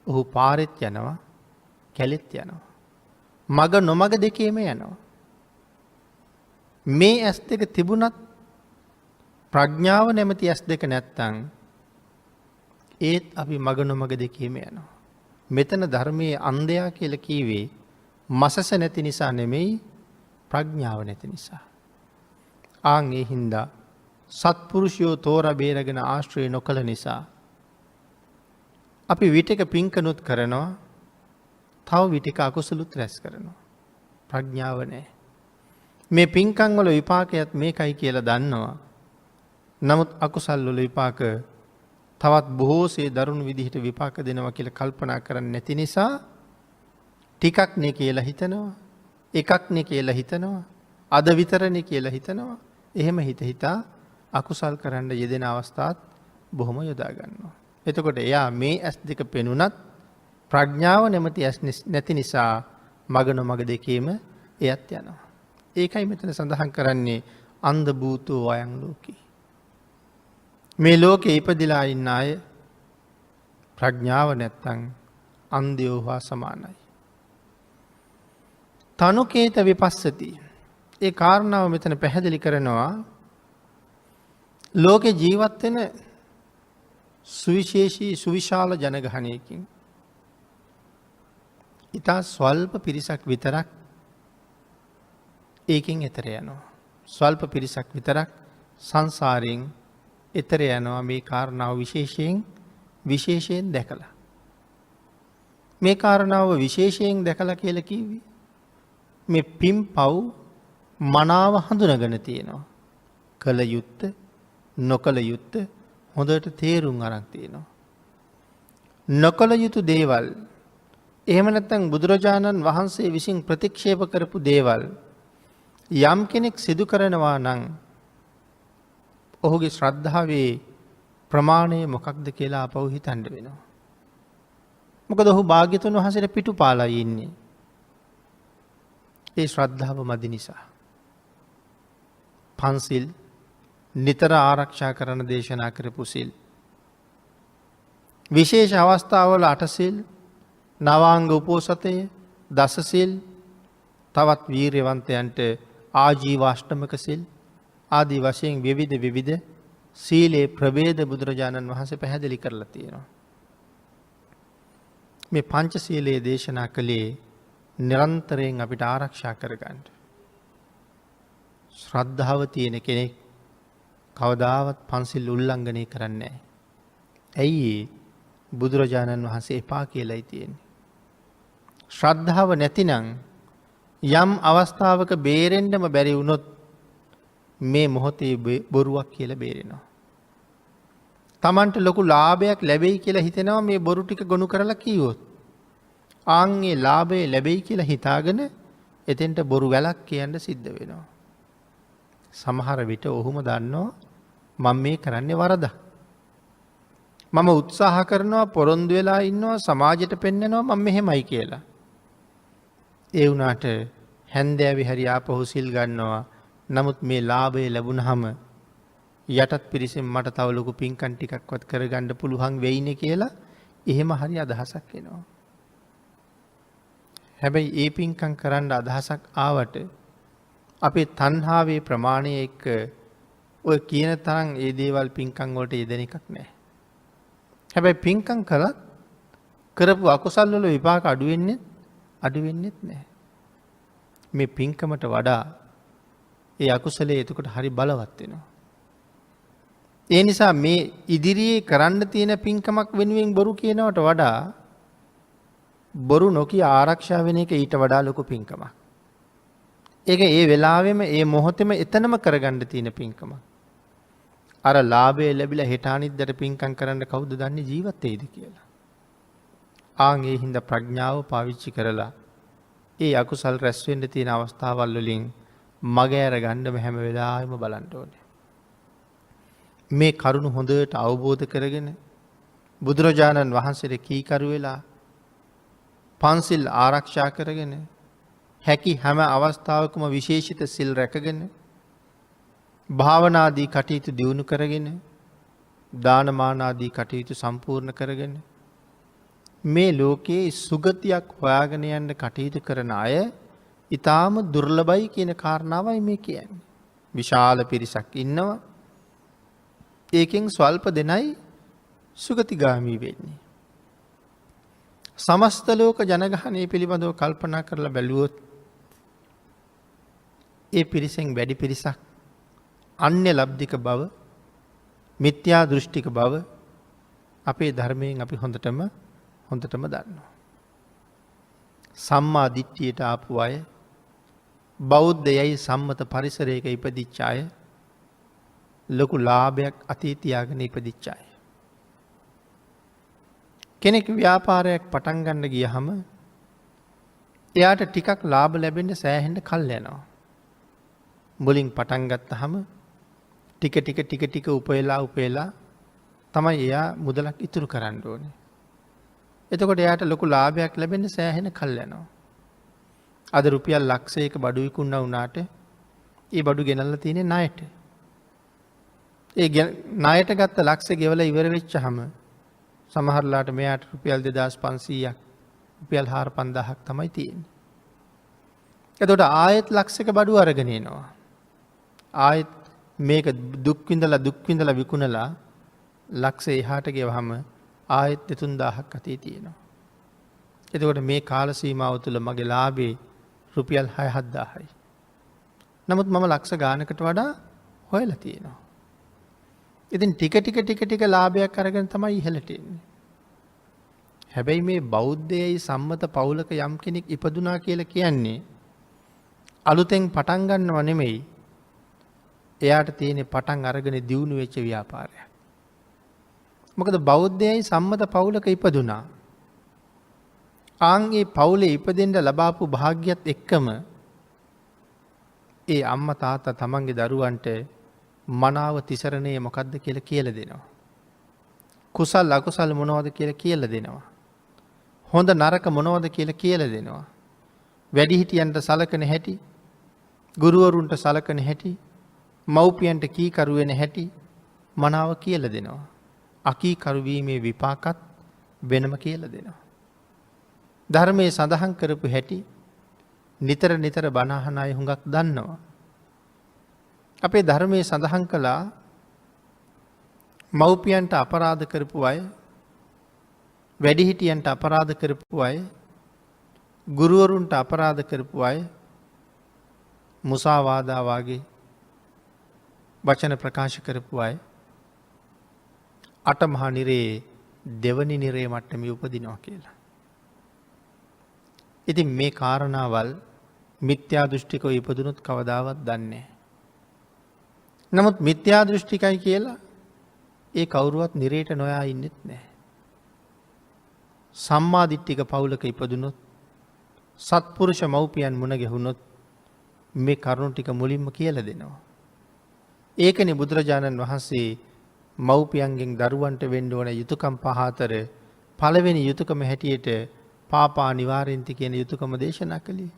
ඔහු පාරෙත් යනවා, කැලෙත් යනවා. මග නොමග දෙකේම යනවා. මේ ඇස් දෙක තිබුණත් ප්‍රඥාව නැමැති ඇස් දෙක නැත්තම් ඒත් අපි මග නොමග දෙකේම යනවා. මෙතන ධර්මයේ අන්ධයා කියලා කීවේ මසස නැති නිසා නෙමෙයි, ප්‍රඥාව නැති නිසා. ආන් ඒ හින්දා සත්පුරුෂයෝ තෝරා බේරගෙන ආශ්‍රය නොකළ නිසා අපි විටක පින්කනුත් කරනවා, තව විටක අකුසලුත් රැස් කරනවා. ප්‍රඥාව නැහැ. මේ පින්කම් වල විපාකයත් මේකයි කියලා දන්නවා. නමුත් අකුසල් වල විපාක තවත් බොහෝසේ දරුණු විදිහට විපාක දෙනවා කියලා කල්පනා කරන්නේ නැති නිසා ටිකක් නේ කියලා හිතනවා, එකක් නේ කියලා හිතනවා, අද විතරනේ කියලා හිතනවා. එහෙම හිතා අකුසල් කරන්න යෙදෙන අවස්ථාත් බොහොම යොදා ගන්නවා. එතකොට එයා මේ ඇස් දෙක පෙනුනත් ප්‍රඥාව නැමැති ඇස් නැති නිසා මග නොමග දෙකේම එයත් යනවා. ඒකයි මෙතන සඳහන් කරන්නේ අන්ධ භූතෝ අයං ලෝකේ. මේ ලෝකේ ඉපදිලා ඉන්න අය ප්‍රඥාව නැත්තම් අන්ධයෝ හා සමානයි. තනුකේත විපස්සති. ඒ කාරණාව මෙතන පැහැදිලි කරනවා ලෝකේ ජීවත් වෙන සුවිශේෂී සුවිශාල ජනගහනයකින් ඉතා ස්වල්ප පිරිසක් විතරක් ඒකෙන් එතර යනවා. ස්වල්ප පිරිසක් විතරක් සංසාරයෙන් එතර යනවා මේ කාරණාව විශේෂයෙන් දැකලා. මේ කාරණාව විශේෂයෙන් දැකලා කියලා කිව්වේ මේ පින් පව් මනාව හඳුනගෙන තියෙනවා. කළ යුත්ත නොකළ යුත්ත හොඳට තේරුම් අරන් තියෙනවා. නොකළ යුතු දේවල් එහෙම නැත්නම් බුදුරජාණන් වහන්සේ විසින් ප්‍රතික්ෂේප කරපු දේවල් යම් කෙනෙක් සිදු කරනවා නම් ඔහුගේ ශ්‍රද්ධාවේ ප්‍රමාණය මොකක්ද කියලා අපව හිතන්න වෙනවා. මොකද ඔහු භාග්‍යතුන් වහන්සේට පිටුපාලා ඉන්නේ. ඒ ශ්‍රද්ධාව මදි නිසා. පන්සිල් නිතර ආරක්ෂා කරන දේශනා කරපු සිල්. විශේෂ අවස්ථාවල අටසිල්, නවාංග උපෝසතය, දසසිල්, තවත් වීර්යවන්තයන්ට ආජීවාෂ්ටමක සිල් ආදී වශයෙන් විවිධ සීලේ ප්‍රභේද බුදුරජාණන් වහන්සේ පැහැදිලි කරලා තියෙනවා. මේ පංචශීලයේ දේශනා කළේ නිරන්තරයෙන් අපිට ආරක්ෂා කරගන්න. ශ්‍රද්ධාව තියෙන කෙනෙක් කවදාවත් පන්සිල් උල්ලංඝනය කරන්නේ නැහැ. ඇයි බුදුරජාණන් වහන්සේ එපා කියලායි තියෙන්නේ. ශ්‍රද්ධාව නැතිනම් යම් අවස්ථාවක බේරෙන්නම බැරි වුණොත් මේ මොහොතේ බොරුවක් කියලා බේරෙනවා. Tamanට ලොකු ලාභයක් ලැබෙයි කියලා හිතෙනවා මේ බොරු ටික ගොනු කරලා කිව්වොත්. ආන්ගේ ලාභය ලැබෙයි කියලා හිතාගෙන එතෙන්ට බොරු වැලක් කියන්න සිද්ධ වෙනවා. සමහර විට ඔහුම දන්නවා මම මේ කරන්නේ වරදක්. මම උත්සාහ කරනවා පොරොන්දු වෙලා ඉන්නවා සමාජයට පෙන්නනවා මම මෙහෙමයි කියලා. ඒ වුණාට හැන්දෑවේ හරි ආපහු සිල් ගන්නවා. නමුත් මේ ලාභය ලැබුණාම යටත් පිරිසෙන් මට තව ලොකු පින්කම් ටිකක්වත් කරගන්න පුළුවන් වෙයිනේ කියලා එහෙම හරි අදහසක් එනවා. හැබැයි ඒ පින්කම් කරන්න අදහසක් ආවට අපේ තණ්හාවේ ප්‍රමාණය එක්ක ඔය කියන තරම් ඒ දේවල් පින්කම් වලට යෙදෙන එකක් නැහැ. හැබැයි පින්කම් කළත් කරපු අකුසල් වල විපාක අඩු වෙන්නේත් නැහැ. මේ පින්කමට වඩා ඒ අකුසලයේ එතකොට හරි බලවත් වෙනවා. ඒ නිසා මේ ඉදිරියේ කරන්න තියෙන පින්කමක් වෙනුවෙන් බොරු කියනවට වඩා බොරු නොකිය ආරක්ෂා වෙන එක ඊට වඩා ලොකු පින්කමක්. ඒක ඒ වෙලාවෙම ඒ මොහොතේම එතනම කරගන්න තියෙන පින්කමක්. අර ලාභය ලැබිලා හෙට අනිද්දාට පින්කම් කරන්න කවුද දන්නේ ජීවත් වෙයිද කියලා. ආන් ඒ හින්දා ප්‍රඥාව පාවිච්චි කරලා ඒ අකුසල් රැස් වෙන්න තියෙන අවස්ථාවල් වලින් මග ඇර ගන්නම හැම වෙලාවෙම බලන්න ඕනේ. මේ කරුණ හොඳට අවබෝධ කරගෙන බුදුරජාණන් වහන්සේට කීකරු වෙලා පන්සිල් ආරක්ෂා කරගෙන හැකි හැම අවස්ථාවකම විශේෂිත සිල් රැකගෙන භාවනාදී කටයුතු දියුණු කරගෙන දානමානාදී කටයුතු සම්පූර්ණ කරගෙන මේ ලෝකයේ සුගතියක් හොයාගෙන යන්න කටයුතු කරන අය ඊටාම දුර්ලභයි කියන කාරණාවයි මේ කියන්නේ. විශාල පිරිසක් ඉන්නවා. ඒකෙන් ස්වල්ප දෙනයි සුගතිගාමී වෙන්නේ. සමස්ත ලෝක ජනගහනය පිළිබඳව කල්පනා කරලා බැලුවොත් ඒ පිරිසෙන් වැඩි පිරිසක් අන්‍ය ලබ්ධික බව, මිත්‍යා දෘෂ්ටික බව අපේ ධර්මයෙන් අපි හොඳටම දන්නවා. සම්මා දිට්ඨියට ආපු අය, බෞද්ධයයි සම්මත පරිසරයක ඉපදිච්ච අය, ලොකු ලාභයක් අතේ තියාගෙන ඉපදිච්ච අය. කෙනෙක් ව්‍යාපාරයක් පටන් ගන්න ගියහම එයාට ටිකක් ලාභ ලැබෙන්න සෑහෙන්න කල් යනවා. මුලින් පටන් ගත්තහම ටික උපයලා තමයි එයා මුදලක් ඉතුරු කරන්න ඕනේ. එතකොට එයාට ලොකු ලාභයක් ලැබෙන්න සෑහෙන කල් යනවා. අද රුපියල් ලක්ෂයක බඩු විකුණා වුණාට ඒ බඩු ගෙනල්ලා තියෙන්නේ ණයට. ඒ ණයට ගත්ත ලක්ෂ ගෙවලා ඉවර වෙච්චහම සමහරලාට මෙයාට රුපියල් 2500ක් රුපියල් 4000ක් තමයි තියෙන්නේ. එතකොට ආයෙත් ලක්ෂයක බඩු අරගෙන එනවා. ආයෙත් මේක දුක් විඳලා විකුණලා ලක්ෂ එහාට ගෙවහම ආයෙත් 3000ක් අතේ තියෙනවා. එතකොට මේ කාල සීමාව තුළ මගේ ලාභේ රුපියල් 6-7000යි. නමුත් මම ලක්ෂ ගානකට වඩා හොයලා තියෙනවා. ඉතින් ටික ලාභයක් අරගෙන තමයි ඉහළට එන්නේ. හැබැයි මේ බෞද්ධයයි සම්මත පවුලක යම් කෙනෙක් ඉපදුනා කියලා කියන්නේ අලුතෙන් පටන් ගන්නව නෙමෙයි. එයාට තියෙන පටන් අරගෙන දියුණු වෙච්ච ව්‍යාපාරයක්. මොකද බෞද්ධයයි සම්මත පවුලක ඉපදුනා. ආන්ගේ පවුලේ ඉපදෙන්න ලබාපු වාග්යත් එක්කම ඒ අම්මා තාත්තා තමන්ගේ දරුවන්ට මනාව තිසරණය මොකද්ද කියලා දෙනවා. කුසල් අකුසල් මොනවද කියලා දෙනවා. හොඳ නරක මොනවද කියලා දෙනවා. වැඩිහිටියන්ට සලකන හැටි, ගුරුවරුන්ට සලකන හැටි, මව්පියන්ට කීකරු වෙන හැටි මනාව කියලා දෙනවා. අකීකරු වීමේ විපාකත් වෙනම කියලා දෙනවා. ධර්මයේ සඳහන් කරපු හැටි නිතර බණ අහන අය හුඟක් දන්නවා. අපේ ධර්මයේ සඳහන් කළා මව්පියන්ට අපරාධ කරපු අය, වැඩිහිටියන්ට අපරාධ කරපු අය, ගුරුවරුන්ට අපරාධ කරපු අය මුසාවාදා වාගේ වචන ප්‍රකාශ කරපු අය අටමහා නිරේ දෙවනි නිරේ මට්ටමේ උපදිනවා කියලා. ඉතින් මේ කාරණාවල් මිත්‍යා දෘෂ්ටිකව ඉපදුනොත් කවදාවත් දන්නේ නැහැ. නමුත් මිත්‍යා දෘෂ්ටිකයි කියලා ඒ කවුරුවත් නිරේට නොයා ඉන්නෙත් නැහැ. සම්මා දිට්ඨික පවුලක ඉපදුනොත්, සත්පුරුෂ මව්පියන් මුණ ගැහුනොත් මේ කරුණු ටික මුලින්ම කියලා දෙනවා. ඒකනේ බුදුරජාණන් වහන්සේ මව්පියන්ගෙන් දරුවන්ට වෙන්න ඕන යුතුයකම් පහ අතර පළවෙනි යුතුයකම හැටියට පාපා නිවාරෙන්ති කියන යුතුයකම දේශනා කළේ.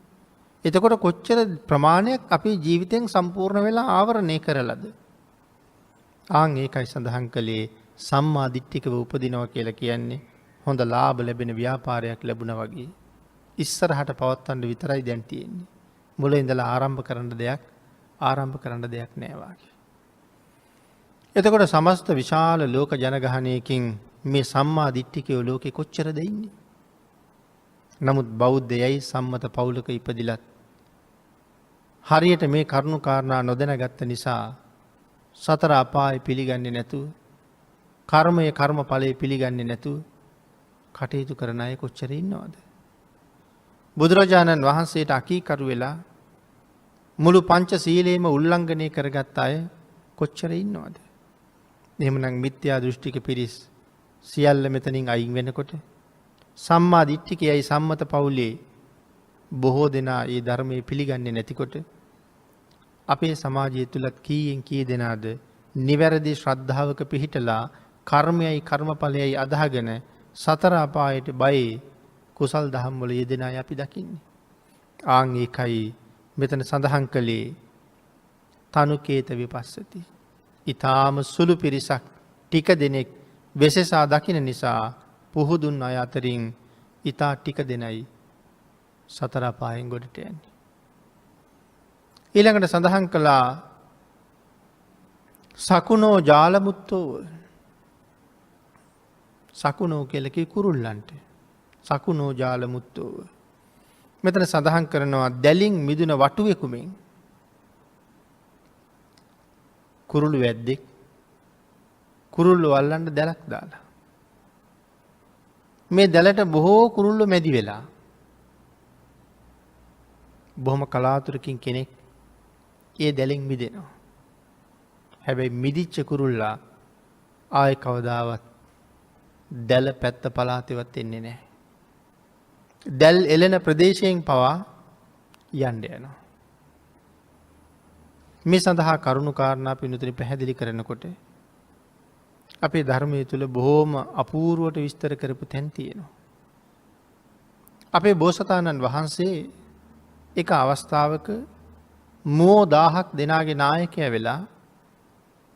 එතකොට කොච්චර ප්‍රමාණයක් අපේ ජීවිතෙන් සම්පූර්ණ වෙලා ආවරණය කරලාද? ආන් ඒකයි සඳහන් කළේ සම්මා දිට්ඨිකව උපදිනවා කියලා කියන්නේ හොඳ ලාභ ලැබෙන ව්‍යාපාරයක් ලැබුණා වගේ. ඉස්සරහට පවත්වන්න විතරයි දැන් තියෙන්නේ. මුල ඉඳලා ආරම්භ කරන්න දෙයක් නෑ වාගේ. එතකොට සමස්ත විශාල ලෝක ජනගහනයකින් මේ සම්මා දිට්ඨිකයෝ ලෝකෙ කොච්චරද ඉන්නේ? නමුත් බෞද්ධයයි සම්මත පවුලක ඉපදිලත් හරියට මේ කරුණු කාරණා නොදැනගත්ත නිසා සතර අපාය පිළිගන්නේ නැතුව කර්මය කර්මඵලය පිළිගන්නේ නැතුව කටයුතු කරන අය කොච්චර ඉන්නවද? බුදුරජාණන් වහන්සේට අකීකරු වෙලා මුළු පංච සීලේම උල්ලංඝනය කරගත් අය කොච්චර ඉන්නවද? එහෙමනම් මිත්‍යා දෘෂ්ටික පිරිස් සියල්ල මෙතනින් අයින් වෙනකොට සම්මා දිට්ඨිකයයි සම්මත පවුලේ බොහෝ දෙනා ඒ ධර්මයේ පිළිගන්නේ නැතිකොට අපේ සමාජය තුලත් කීයෙන් කී දෙනාද නිවැරදි ශ්‍රද්ධාවක පිහිටලා කර්මයයි කර්මඵලයයි අදහගෙන සතර අපායට බයි කුසල් දහම් වල යෙදෙන අය අපි දකින්නේ. ආන් ඒකයි මෙතන සඳහන් කළේ තනුකේත විපස්සති. ඊ타ම සුළු පිරිසක් ටික දෙනෙක් වෙසසා දකින නිසා පුහුදුන් අය අතරින් ඊතා ටික දෙනයි සතර අපායෙන් ගොඩට යන්නේ. ඊළඟට සඳහන් කළා සකුණෝ ජාලමුත්තෝ. සකුණෝ කියලා කිව්වේ කුරුල්ලන්ට. සකුණෝ ජාලමුත්තෝ. මෙතන සඳහන් කරනවා දැලින් මිදුන වටුවෙකුමින් කුරුළු වැද්දෙක් කුරුල්ලෝ අල්ලන්න දැලක් දාලා. මේ දැලට බොහෝ කුරුල්ලෝ මැදි වෙලා බොහොම කලාතුරකින් කෙනෙක් ඒ දැලින් මිදෙනවා. හැබැයි මිදිච්ච කුරුල්ලා ආයෙ කවදාවත් දැල පැත්ත පළාතෙවත් එන්නේ නැහැ. දැල් එළෙන ප්‍රදේශයෙන් පවා යන්න යනවා. මේ සඳහා කරුණු කාරණා පින්තුනි පැහැදිලි කරනකොට අපේ ධර්මයේ තුල බොහෝම අපූර්වට විස්තර කරපු තැන් තියෙනවා. අපේ බෝසතාණන් වහන්සේ එක අවස්ථාවක මුව 1000ක් දෙනාගේ නායකයා වෙලා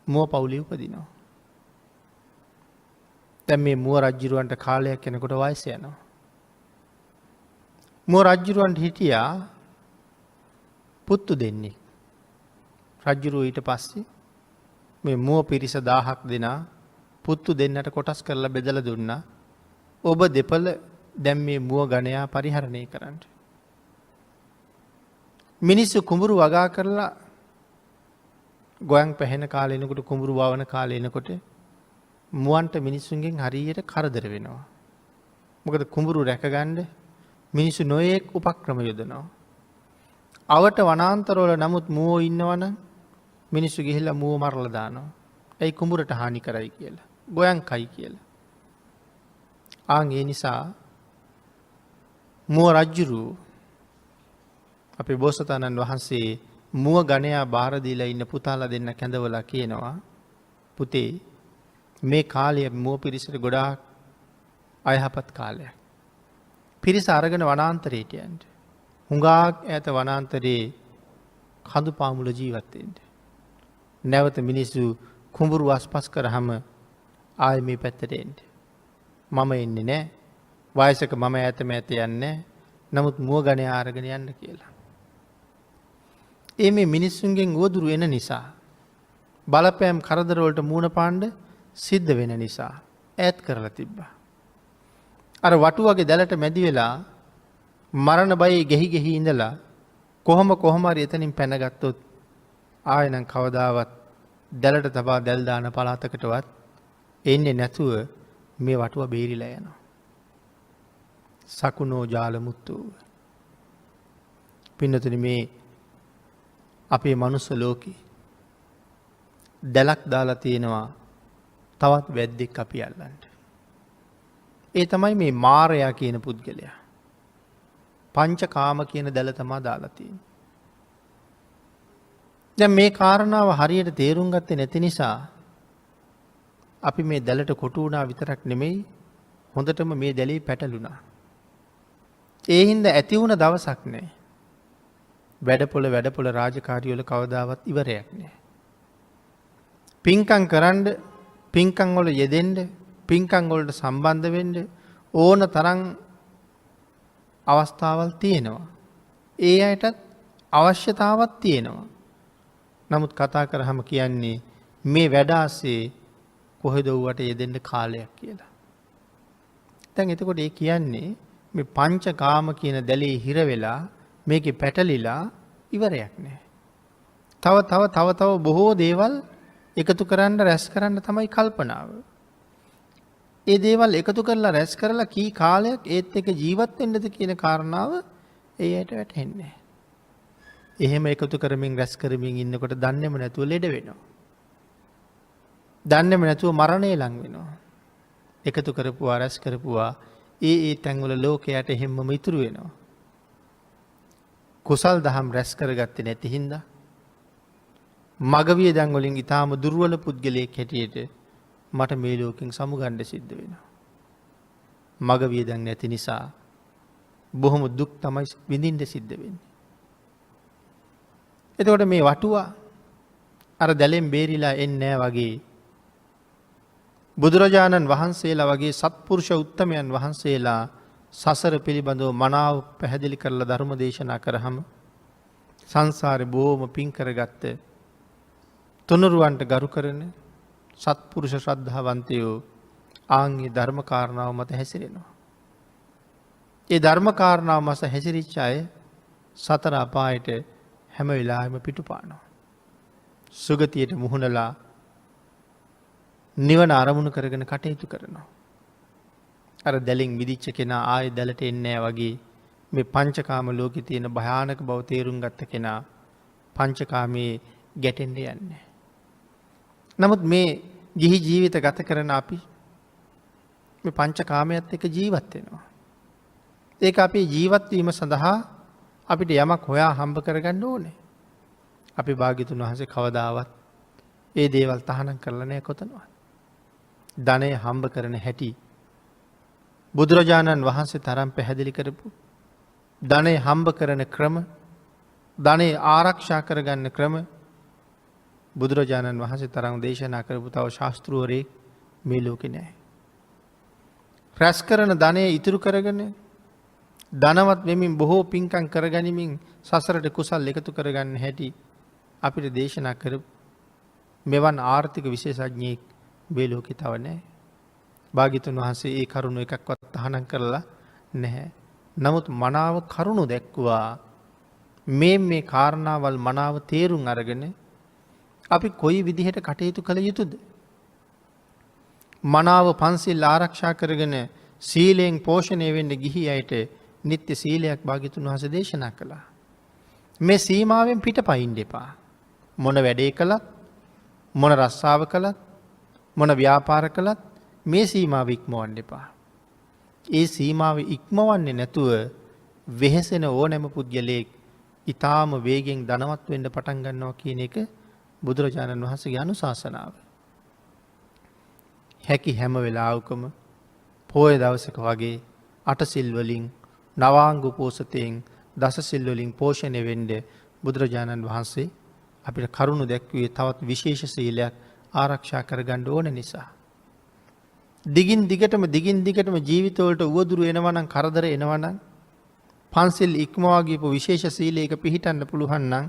මුව පවුලේ උපදිනවා. දැන් මේ මුව රජුරවන්ට කාලයක් යනකොට වයස යනවා. මුව රජුරවන්ට හිටියා පුත්තු දෙන්නේ. රජුරෝ ඊට පස්සේ මේ මුව පිරිස 1000ක් දෙනා පුත්තු දෙන්නට කොටස් කරලා බෙදලා දුන්නා. ඔබ දෙපළ දැන් මේ මුව ගණයා පරිහරණය කරන්න. මිනිස්සු කුඹුරු වගා කරලා ගොයන් පැහෙන කාලේ එනකොට කුඹුරු වවන කාලේ එනකොට මුවන්ට මිනිස්සුන්ගෙන් හරියට කරදර වෙනවා. මොකද කුඹුරු රැකගන්න මිනිස්සු නොයෙක් උපක්‍රම යොදනවා. අවට වනාන්තරවල නමුත් මුවෝ ඉන්නවනම් මිනිස්සු ගිහිල්ලා මුව මරලා දානවා. ඒ කුඹුරට හානි කරයි කියලා. ගොයන් කයි කියලා. ආන් ඒ නිසා මුව රජුරු අපේ බෝසතාණන් වහන්සේ මුව ගණයා බාර දීලා ඉන්න පුතාලා දෙන්න කැඳවලා කියනවා පුතේ මේ කාලය මුව පිරිසට ගොඩාක් අයහපත් කාලයක්. පිරිස අරගෙන වනාන්තරයට යන්න. හුඟක් ඈත වනාන්තරයේ කඳු පාමුල ජීවත් වෙන්න. නැවත මිනිස්සු කුඹුරු අස්පස් කරාම ආයෙ මේ පැත්තට එන්න. මම එන්නේ නැහැ. වයසක මම ඈත මෑත යන්නේ. නමුත් මුව ගණයා අරගෙන යන්න කියලා. මේ මිනිස්සුන්ගෙන් උවදුරු එන නිසා බලපෑම් කරදර වලට මූණ පාන්න සිද්ධ වෙන නිසා ඈත් කරලා තිබ්බා. අර වටුවගේ දැලට මැදි වෙලා මරණ බයේ ගෙහි ඉඳලා කොහොම හරි එතනින් පැනගත්තොත් ආයෙනම් කවදාවත් දැලට තබා දැල් දාන පළාතකටවත් එන්නේ නැතුව මේ වටුව බේරිලා යනවා. සකුණෝ ජාලමුත්තු. පින්නතුනි මේ අපේ මනුස්ස ලෝකේ දැලක් දාලා තියෙනවා තවත් වැද්දෙක් අපි අල්ලන්න. ඒ තමයි මේ මාරයා කියන පුද්ගලයා. පංචකාම කියන දැල තමයි දාලා තියෙන්නේ. දැන් මේ කාරණාව හරියට තේරුම් ගත්තේ නැති නිසා අපි මේ දැලට කොටු වුණා විතරක් නෙමෙයි හොඳටම මේ දැලේ පැටළුණා. ඒ හින්දා ඇති වුණ දවසක් නෑ. වැඩපොළ රාජකාරී වල කවදාවත් ඉවරයක් නෑ. පින්කම් කරන්න, පින්කම් වල යෙදෙන්න, පින්කම් වලට සම්බන්ධ වෙන්න ඕන තරම් අවස්ථාවල් තියෙනවා. ඒ අයටත් අවශ්‍යතාවක් තියෙනවා. නමුත් කතා කරාම කියන්නේ මේ වැඩ ආසේ කොහෙද ඌට යෙදෙන්න කාලයක් කියලා. දැන් එතකොට ඒ කියන්නේ මේ පංචකාම කියන දැලේ හිර වෙලා මේකේ පැටලිලා ඉවරයක් නැහැ. තව බොහෝ දේවල් එකතු කරන්න රැස් කරන්න තමයි කල්පනාව. ඒ දේවල් එකතු කරලා රැස් කරලා කී කාලයක් ඒත් එක ජීවත් වෙන්නද කියන කාරණාව ඒ ඇයට වැටහෙන්නේ නැහැ. එහෙම එකතු කරමින් රැස් කරමින් ඉන්නකොට දන්නේම නැතුව ලෙඩ වෙනවා. දන්නේම නැතුව මරණය ලං වෙනවා. එකතු කරපුවා රැස් කරපුවා ඒ තැන්වල ලෝකයට හැමම ඉතුරු වෙනවා. කුසල් දහම් රැස් කරගත්තේ නැති හින්දා මගවිය දැන් වලින් ඊටාම දුර්වල පුද්ගලයෙක් හැටියට මට මේ ලෝකෙන් සමුගන්න සිද්ධ වෙනවා. මගවිය දැන් නැති නිසා බොහොම දුක් තමයි විඳින්න සිද්ධ වෙන්නේ. එතකොට මේ වටුවා අර දැලෙන් බේරිලා එන්නේ වගේ බුදුරජාණන් වහන්සේලා වගේ සත්පුරුෂ උත්තමයන් වහන්සේලා සසර පිළිබඳව මනාව පැහැදිලි කරලා ධර්ම දේශනා කරාම සංසාරේ බොහොම පින් කරගත්ත තුනුරුවන්ට ගරු කරන සත්පුරුෂ ශ්‍රද්ධාවන්තයෝ ආන්ගේ ධර්ම කාරණාව මත හැසිරෙනවා. ඒ ධර්ම කාරණාව මත හැසිරිච්ච අය සතර අපායට හැම වෙලාවෙම පිටුපානවා. සුගතියට මුහුණලා නිවන අරමුණු කරගෙන කටයුතු කරනවා. අර දැලින් මිදිච්ච කෙනා ආයෙ දැලට එන්නේ වගේ මේ පංචකාම ලෝකේ තියෙන භයානක බව තේරුම් ගත්ත කෙනා පංචකාමයේ ගැටෙන්න යන්නේ. නමුත් මේ ගිහි ජීවිත ගත කරන අපි මේ පංචකාමයට එක්ක ජීවත් වෙනවා. ඒක අපේ ජීවත් වීම සඳහා අපිට යමක් හොයා හම්බ කරගන්න ඕනේ. අපි භාග්‍යතුන් වහන්සේ කවදාවත් ඒ දේවල් තහනම් කරලා නැහැ කොතනවත්. ධනය හම්බ කරන හැටි බුදුරජාණන් වහන්සේ තරම් පැහැදිලි කරපු ධනය හම්බ කරන ක්‍රම, ධනය ආරක්ෂා කරගන්න ක්‍රම බුදුරජාණන් වහන්සේ තරම් දේශනා කරපු තව ශාස්ත්‍රවරයෙක් මේ ලෝකේ නැහැ. රැස් කරන ධනය ඉතුරු කරගෙන ධනවත් වෙමින් බොහෝ පින්කම් කරගනිමින් සසරට කුසල් එකතු කරගන්න හැටි අපිට දේශනා කරපු මෙවන් ආර්ථික විශේෂඥයෙක් මේ ලෝකේ තව නැහැ. භාග්‍යතුන් වහන්සේ ඒ කරුණ එකක්වත් තහනම් කරලා නැහැ. නමුත් මනාව කරුණු දැක්වුවා මේ කාරණාවල් මනාව තේරුම් අරගෙන අපි කොයි විදිහට කටයුතු කළ යුතුද? මනාව පන්සිල් ආරක්ෂා කරගෙන සීලයෙන් පෝෂණය වෙන්න ගිහි අයට නිත්‍ය සීලයක් භාග්‍යතුන් වහන්සේ දේශනා කළා. මේ සීමාවෙන් පිටපයින් දෙපා. මොන වැඩේ කළත්, මොන රස්සාව කළත්, මොන ව්‍යාපාර කළත් මේ සීමාව ඉක්මවන්න එපා. ඒ සීමාව ඉක්මවන්නේ නැතුව වෙහෙසෙන ඕනෑම පුද්ගලයෙක් ඊටාම වේගෙන් ධනවත් වෙන්න පටන් ගන්නවා කියන එක බුදුරජාණන් වහන්සේගේ අනුශාසනාව. හැකි හැම වෙලාවකම පොය දවසක වගේ අටසිල් වලින් නවාංග උපෝසතයෙන් දසසිල් වලින් පෝෂණය වෙන්න බුදුරජාණන් වහන්සේ අපිට කරුණු දැක්වුවේ තවත් විශේෂ සීලයක් ආරක්ෂා කරගන්න ඕන නිසා. දිගින් දිගටම ජීවිතවලට උවදුරු එනවා නම්, කරදර එනවා නම්, පන්සිල් ඉක්මවා ගියපු විශේෂ සීලයක පිහිටන්න පුළුවන් නම්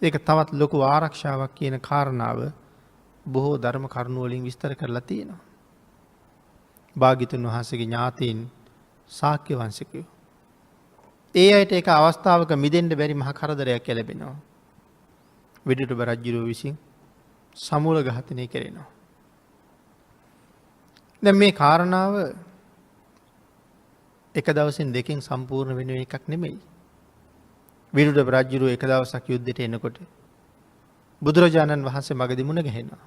ඒක තවත් ලොකු ආරක්ෂාවක් කියන කාරණාව බොහෝ ධර්ම කරුණු වලින් විස්තර කරලා තියෙනවා. භාග්‍යතුන් වහන්සේගේ ඥාතීන් ශාක්‍ය වංශිකයෝ. ඒ අයට ඒක අවස්ථාවක මිදෙන්න බැරි මහ කරදරයක් ලැබෙනවා. විදුටුබ රජුරෝ විසින් සමූල ඝාතනය කරනවා. දැන් මේ කාරණාව එක දවසින් දෙකෙන් සම්පූර්ණ වෙන එකක් නෙමෙයි. විදුටුබ රජුරෝ එක දවසක් යුද්ධයට එනකොට බුදුරජාණන් වහන්සේ මගදී මුණ ගැහෙනවා.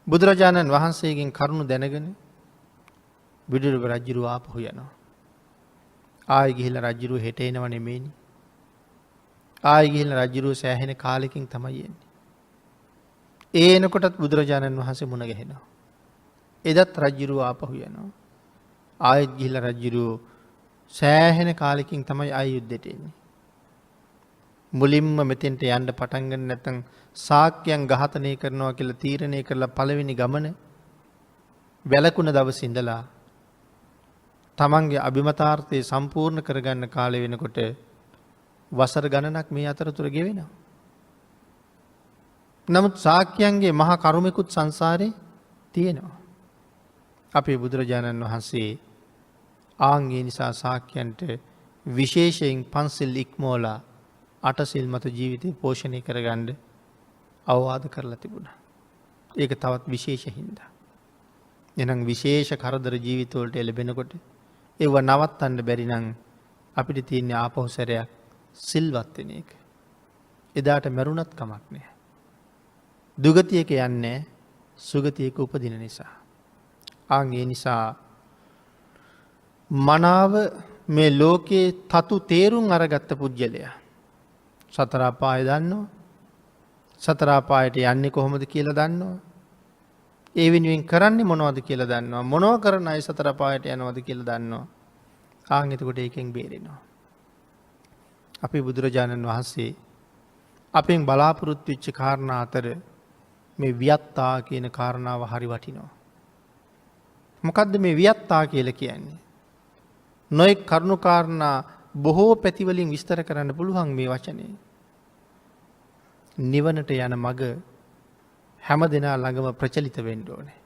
බුදුරජාණන් වහන්සේගෙන් කරුණු දැනගෙන විදුටුබ රජුරෝ ආපහු යනවා. ආයෙ ගිහිල්ලා රජුරෝ හෙට එනව නෙමෙයිනි. ආයෙ ගිහිල්ලා රජුරෝ සෑහෙන කාලෙකින් තමයි එන්නේ. ඒ එනකොටත් බුදුරජාණන් වහන්සේ මුණ ගැහෙනවා. එදත් රජුරෝ ආපහු යනවා. ආයෙත් ගිහිල්ලා රජුරෝ සෑහෙන කාලෙකින් තමයි ආයෙ යුද්ධෙට එන්නේ. මුලින්ම මෙතෙන්ට යන්න පටන් ගන්න නැත්නම් ශාක්‍යයන් ඝාතනය කරනවා කියලා තීරණය කරලා පළවෙනි ගමන වැළකුණ දවසේ ඉඳලා තමන්ගේ අභිමතාර්ථය සම්පූර්ණ කරගන්න කාලය වෙනකොට වසර ගණනක් මේ අතරතුර ගෙවෙනවා. නමුත් ශාක්‍යයන්ගේ මහා කරුමෙකුත් සංසාරේ තියෙනවා. අපේ බුදුරජාණන් වහන්සේ ආන්ගේ නිසා ශාක්‍යයන්ට විශේෂයෙන් පන්සිල් ඉක්මෝලා අටසිල් මත ජීවිතය පෝෂණය කරගන්න අවවාද කරලා තිබුණා. ඒක තවත් විශේෂ හින්දා. එනම් විශේෂ කරදර ජීවිතවලට එළබෙනකොට ඒව නවත්තන්න බැරි නම් අපිට තියෙන ආපහු සැරයක් සිල්වත් වෙන එක. එදාට මරුණත් කමක් නෑ. දුගතියක යන්නේ සුගතියක උපදින නිසා. ආන් ඒ නිසා මනාව මේ ලෝකයේ තතු තේරුම් අරගත්ත පුජ්‍යලයා සතර අපාය දන්නවා. සතර අපායට යන්නේ කොහොමද කියලා දන්නවා. ඒ වෙනුවෙන් කරන්නේ මොනවද කියලා දන්නවා. මොනව කරන අය සතර අපායට යනවද කියලා දන්නවා. ආන් එතකොට ඒකෙන් බේරෙනවා. අපේ බුදුරජාණන් වහන්සේ අපෙන් බලාපොරොත්තු වෙච්ච කාරණා අතර මේ වියත්තා කියන කාරණාව හරි වටිනවා. මොකද්ද මේ වියත්තා කියලා කියන්නේ? නොයෙක් කරුණු කාරණා බොහෝ පැතිවලින් විස්තර කරන්න පුළුවන් මේ වචනේ. නිවනට යන මඟ හැම දෙනා ළඟම ප්‍රචලිත වෙන්න ඕනේ.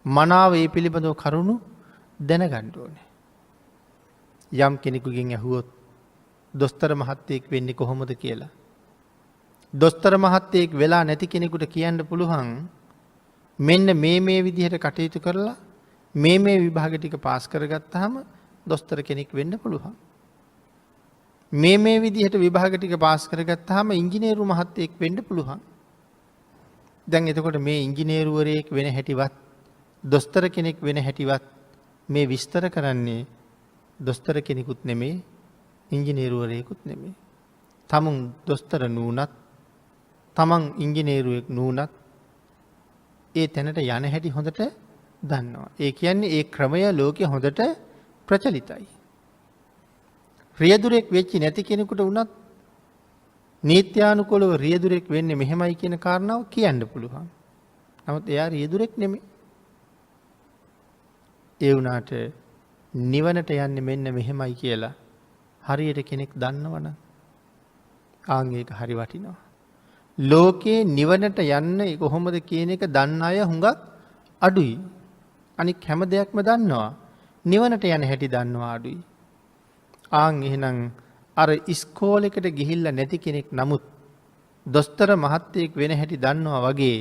මනාව ඒ පිළිබඳව කරුණු දැනගන්න ඕනේ. යම් කෙනෙකුගෙන් ඇහුවොත් දොස්තර මහත්තයෙක් වෙන්නේ කොහොමද කියලා. දොස්තර මහත්තයෙක් වෙලා නැති කෙනෙකුට කියන්න පුළුවන් මෙන්න මේ විදිහට කටයුතු කරලා මේ විභාග ටික පාස් කරගත්තාම දොස්තර කෙනෙක් වෙන්න පුළුවන්. මේ විදිහට විභාග ටික පාස් කරගත්තාම ඉංජිනේරු මහත්තයෙක් වෙන්න පුළුවන්. දැන් එතකොට මේ ඉංජිනේරුවරයෙක් වෙන හැටිවත් දොස්තර කෙනෙක් වෙන හැටිවත් මේ විස්තර කරන්නේ දොස්තර කෙනෙකුත් නෙමේ ඉංජිනේරුවරයෙකුත් නෙමේ. තමුන් දොස්තර නූනත් තමන් ඉංජිනේරුවෙක් නූනත් ඒ තැනට යන හැටි හොඳට දන්නවා. ඒ කියන්නේ ඒ ක්‍රමය ලෝකෙ හොඳට ප්‍රචලිතයි. රියදුරෙක් වෙච්චි නැති කෙනෙකුට වුණත් නීත්‍යානුකූලව රියදුරෙක් වෙන්නේ මෙහෙමයි කියන කාරණාව කියන්න පුළුවන්. නමුත් එයා රියදුරෙක් නෙමෙයි. ඒ වුණාට නිවනට යන්නේ මෙන්න මෙහෙමයි කියලා හරියට කෙනෙක් දන්නවනම් ආන් ඒක හරි වටිනවා. ලෝකේ නිවනට යන්න කොහොමද කියන එක දන්න අය හුඟක් අඩුයි. අනික හැම දෙයක්ම දන්නවා. නිවනට යන හැටි දන්නවා අඩුයි. ආන් එහෙනම් අර ඉස්කෝලේකට ගිහිල්ලා නැති කෙනෙක් නමුත් දොස්තර මහත්තයෙක් වෙන හැටි දන්නවා වගේ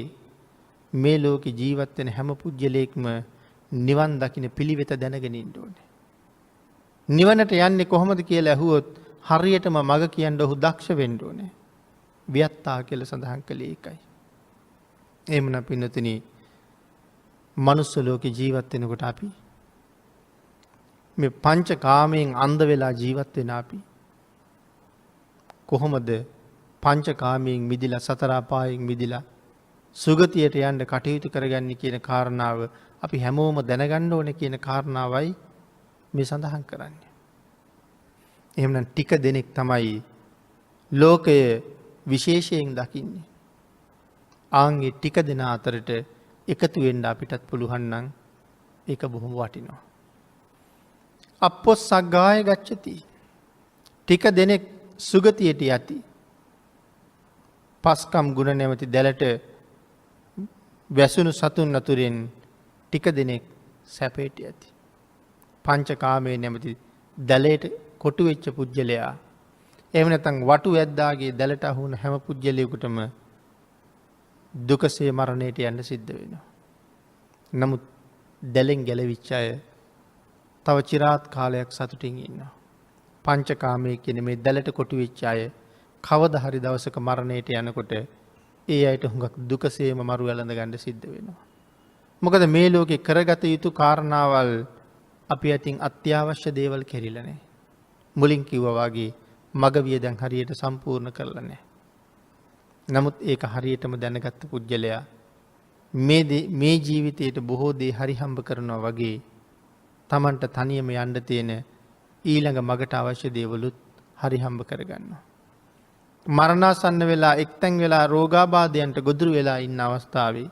මේ ලෝකේ ජීවත් වෙන හැම පුජ්‍යලයක්ම නිවන් දකින්න පිළිවෙත දැනගෙන ඉන්න ඕනේ. නිවනට යන්නේ කොහොමද කියලා ඇහුවොත් හරියටම මග කියන්න ඔහු දක්ෂ වෙන්න ඕනේ. වියත්තා කියලා සඳහන් කළේ ඒකයි. එහෙමනම් පින්නතුනි මනුස්ස ලෝකේ ජීවත් වෙනකොට අපි මේ පංචකාමයෙන් අන්ධ වෙලා ජීවත් වෙන අපි කොහොමද පංචකාමයෙන් මිදිලා සතර අපායෙන් මිදිලා සුගතියට යන්න කටයුතු කරගන්නේ කියන කාරණාව අපි හැමෝම දැනගන්න ඕනේ කියන කාරණාවයි මේ සඳහන් කරන්නේ. එහෙමනම් ටික දෙනෙක් තමයි ලෝකයේ විශේෂයෙන් දකින්නේ. ආන්ගේ ටික දෙනා අතරට එකතු වෙන්න අපිටත් පුළුවන් නම් ඒක බොහොම වටිනවා. අපොස්සග්ගාය ගච්ඡති. ටික දෙනෙක් සුගතියට යති. පස්කම් ගුණ නැමැති දැලට වැසුණු සතුන් අතුරෙන් ටික දෙනෙක් සැපයට යති. පංචකාමයේ නැමැති දැලයට කොටු වෙච්ච පුජ්‍යලයා එහෙම නැත්නම් වටු වැද්දාගේ දැලට අහු වුණ හැම පුජ්‍යලයකටම දුකසේ මරණයට යන්න සිද්ධ වෙනවා. නමුත් දැලෙන් ගැලවිච්ච අය තව চিරාත් කාලයක් සතුටින් ඉන්නවා. පංචකාමයේ කියන මේ දැලට කොටු වෙච්ච අය කවදා හරි දවසක මරණයට යනකොට ඒ අයට හුඟක් දුකසේම මරු වැළඳ ගන්න සිද්ධ වෙනවා. මොකද මේ ලෝකේ කරගත යුතු කාරණාවල් අපි අතින් අත්‍යවශ්‍ය දේවල් කෙරිලා නැහැ. මුලින් කිව්වා වගේ මගවිය දැන් හරියට සම්පූර්ණ කරලා නැහැ. නමුත් ඒක හරියටම දැනගත්ත පුජ්‍යලයා මේ ජීවිතයට බොහෝ දේ හරි හම්බ කරනවා වගේ Tamanට තනියම යන්න තියෙන ඊළඟ මගට අවශ්‍ය දේවලුත් හරි හම්බ කරගන්නවා. මරණාසන්න වෙලා එක්තැන් වෙලා රෝගාබාධයන්ට ගොදුරු වෙලා ඉන්න අවස්ථාවේ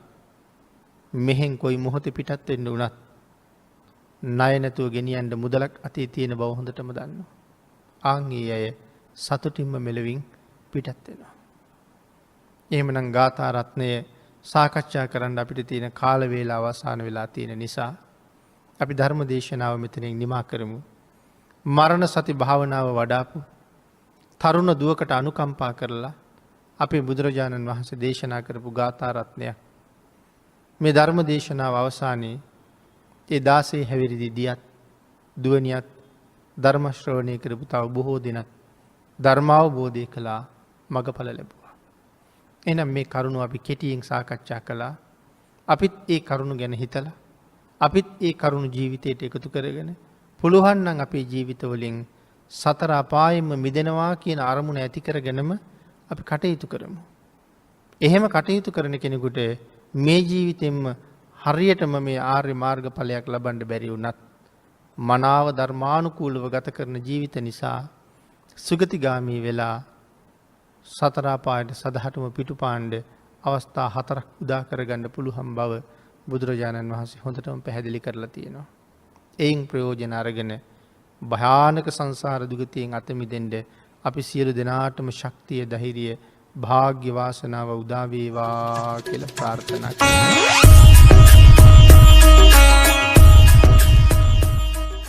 මෙහෙන් කොයි මොහොත පිටත් වෙන්න වුණත් ණය නැතුව ගෙනියන්න මුදලක් අතේ තියෙන බව හොඳටම දන්නවා. ආන් ඒ අය සතුටින්ම මෙලවින් පිටත් වෙනවා. එහෙමනම් ගාථා රත්නය සාකච්ඡා කරන්න අපිට තියෙන කාල වේලාව අවසන් වෙලා තියෙන නිසා අපි ධර්ම දේශනාව මෙතනින් නිමා කරමු. මරණ සති භාවනාව වඩාපු තරුණ දුවකට අනුකම්පා කරලා අපේ බුදුරජාණන් වහන්සේ දේශනා කරපු ගාථා රත්නයක් මේ ධර්ම දේශනාව අවසානයේ ඒ 16 හැවිරිදි දියත් දුවනියත් ධර්ම ශ්‍රවණය කරපු තව බොහෝ දිනක් ධර්මාවබෝධය කළා මගඵල ලැබුවා. එහෙනම් මේ කරුණ අපි කෙටියෙන් සාකච්ඡා කළා. අපිත් ඒ කරුණ ගැන හිතලා අපිත් ඒ කරුණ ජීවිතයට එකතු කරගෙන පුළුවන් නම් අපේ ජීවිතවලින් සතර අපායෙම මිදෙනවා කියන අරමුණ ඇති කරගෙනම අපි කටයුතු කරමු. එහෙම කටයුතු කරන කෙනෙකුට මේ ජීවිතෙන්ම හරියටම මේ ආර්ය මාර්ගඵලයක් ලබන්න බැරි වුණත් මනාව ධර්මානුකූලව ගත කරන ජීවිත නිසා සුගතිගාමී වෙලා සතර අපායට සදහටම පිටුපාණ්ඩ අවස්ථා 4ක් උදා කරගන්න පුළුවන් බව බුදුරජාණන් වහන්සේ හොඳටම පැහැදිලි කරලා තියෙනවා. එයින් ප්‍රයෝජන අරගෙන භයානක සංසාර දුගතියෙන් අත මිදෙන්න අපි සියලු දෙනාටම ශක්තිය ධෛර්යය භාග්‍ය වාසනාව උදා වේවා කියලා ප්‍රාර්ථනා කරනවා.